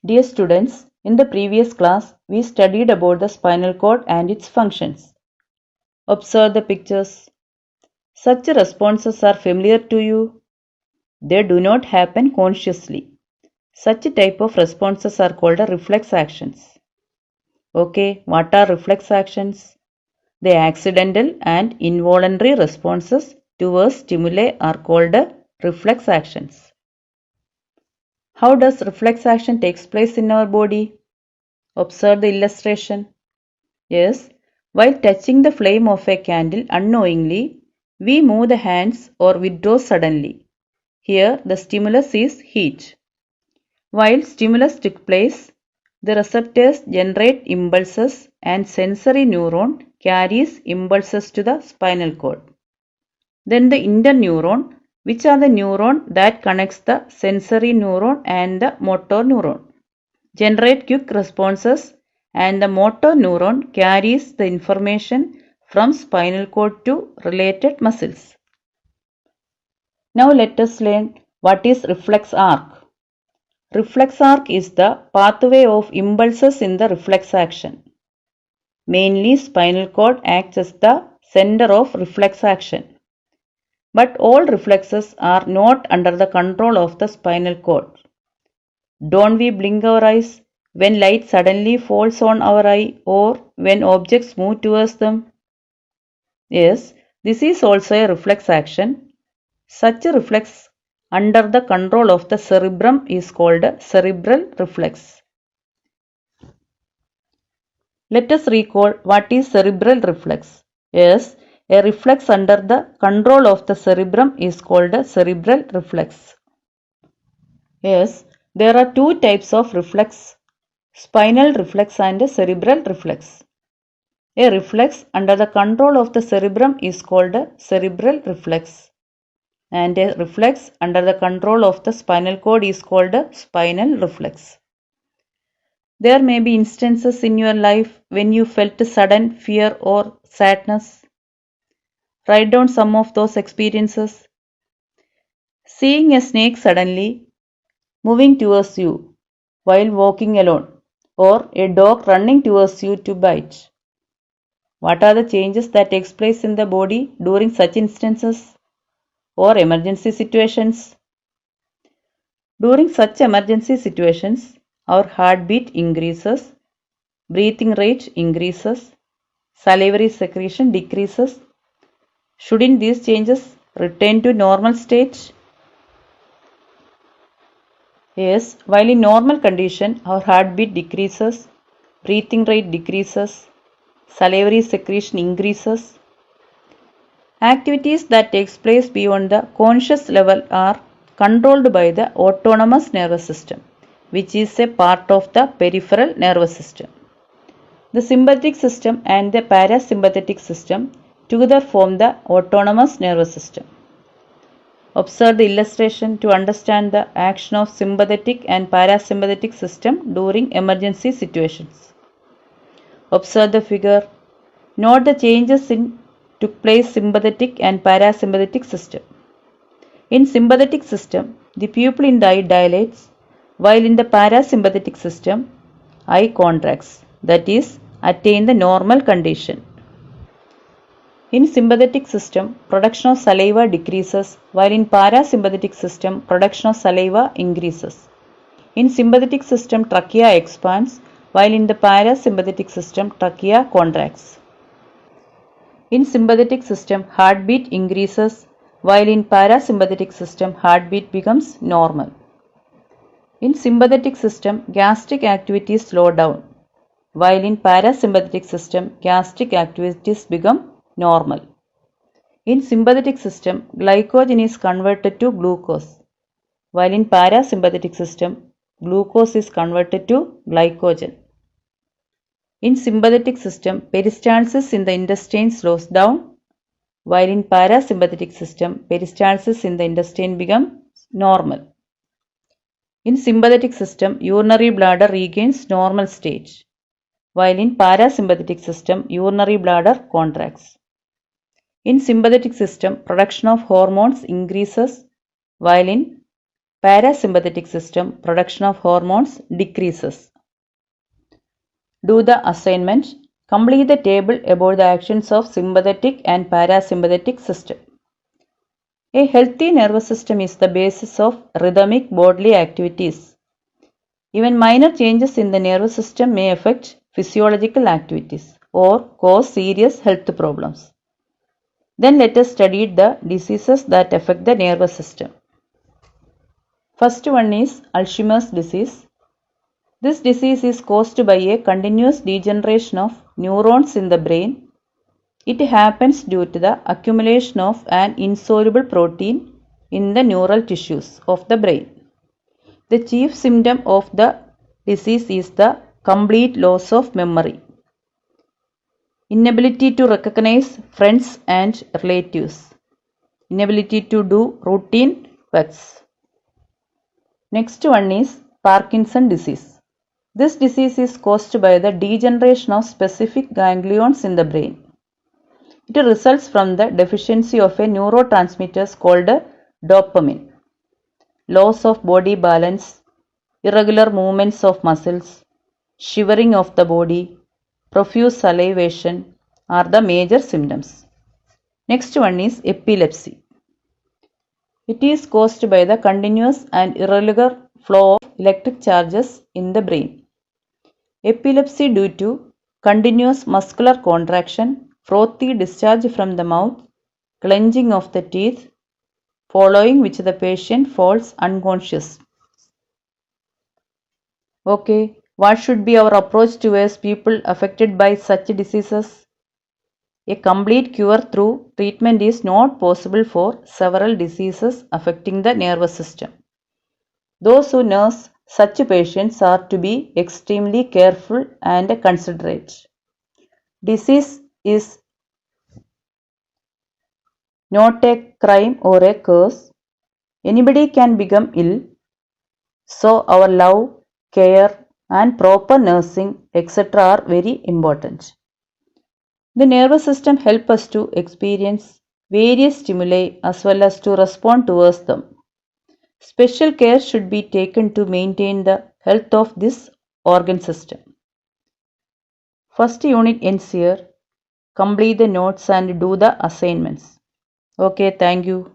Dear students, in the previous class, we studied about the spinal cord and its functions. Observe the pictures. Such responses are familiar to you. They do not happen consciously. Such type of responses are called reflex actions. Okay, what are reflex actions? The accidental and involuntary responses towards stimuli are called reflex actions. How does reflex action takes place in our body? Observe the illustration. Yes, while touching the flame of a candle unknowingly, we move the hands or withdraw suddenly. Here, the stimulus is heat. While stimulus took place, the receptors generate impulses and sensory neuron carries impulses to the spinal cord. Then the interneuron, which are the neuron that connects the sensory neuron and the motor neuron, generate quick responses and the motor neuron carries the information from spinal cord to related muscles. Now let us learn what is reflex arc. Reflex arc is the pathway of impulses in the reflex action. Mainly spinal cord acts as the center of reflex action. But all reflexes are not under the control of the spinal cord. Don't we blink our eyes when light suddenly falls on our eye or when objects move towards them? Yes, this is also a reflex action. Such a reflex under the control of the cerebrum is called cerebral reflex. Let us recall what is cerebral reflex. Yes, a reflex under the control of the cerebrum is called cerebral reflex. Yes, there are two types of reflex, spinal reflex and cerebral reflex. A reflex under the control of the cerebrum is called cerebral reflex, and a reflex under the control of the spinal cord is called spinal reflex. There may be instances in your life when you felt sudden fear or sadness. Write down some of those experiences. Seeing a snake suddenly moving towards you while walking alone, or a dog running towards you to bite. What are the changes that takes place in the body during such instances or emergency situations? During such emergency situations, our heartbeat increases, breathing rate increases, salivary secretion decreases. Shouldn't these changes return to normal state? Yes, while in normal condition, our heartbeat decreases, breathing rate decreases, salivary secretion increases. Activities that takes place beyond the conscious level are controlled by the autonomous nervous system, which is a part of the peripheral nervous system. The sympathetic system and the parasympathetic system together form the autonomous nervous system. Observe the illustration to understand the action of sympathetic and parasympathetic system during emergency situations. Observe the figure. Note the changes in took place sympathetic and parasympathetic system. In sympathetic system, the pupil in the eye dilates, while in the parasympathetic system, eye contracts, that is, attain the normal condition. In sympathetic system, production of saliva decreases, while in parasympathetic system, production of saliva increases. In sympathetic system, trachea expands, while in the parasympathetic system, trachea contracts. In sympathetic system, heartbeat increases, while in parasympathetic system, heartbeat becomes normal. In sympathetic system, gastric activities slow down, while in parasympathetic system, gastric activities become normal. In sympathetic system, glycogen is converted to glucose, while in parasympathetic system, glucose is converted to glycogen. In sympathetic system, peristalsis in the intestine slows down, while in parasympathetic system, peristalsis in the intestine becomes normal. In sympathetic system, urinary bladder regains normal stage, while in parasympathetic system, urinary bladder contracts. In sympathetic system, production of hormones increases, while in Parasympathetic system production of hormones decreases. Do the assignment. Complete the table about the actions of sympathetic and parasympathetic system. A healthy nervous system is the basis of rhythmic bodily activities. Even minor changes in the nervous system may affect physiological activities or cause serious health problems. Then let us study the diseases that affect the nervous system. First one is Alzheimer's disease. This disease is caused by a continuous degeneration of neurons in the brain. It happens due to the accumulation of an insoluble protein in the neural tissues of the brain. The chief symptom of the disease is the complete loss of memory, inability to recognize friends and relatives, inability to do routine works. Next one is Parkinson disease. This disease is caused by the degeneration of specific ganglions in the brain. It results from the deficiency of a neurotransmitter called dopamine. Loss of body balance, irregular movements of muscles, shivering of the body, profuse salivation are the major symptoms. Next one is epilepsy. It is caused by the continuous and irregular flow of electric charges in the brain. Epilepsy due to continuous muscular contraction, frothy discharge from the mouth, clenching of the teeth, following which the patient falls unconscious. Okay, what should be our approach towards people affected by such diseases? A complete cure through treatment is not possible for several diseases affecting the nervous system. Those who nurse such patients are to be extremely careful and considerate. Disease is not a crime or a curse. Anybody can become ill. So our love, care and proper nursing etc. are very important. The nervous system helps us to experience various stimuli as well as to respond towards them. Special care should be taken to maintain the health of this organ system. First unit ends here. Complete the notes and do the assignments. Okay, thank you.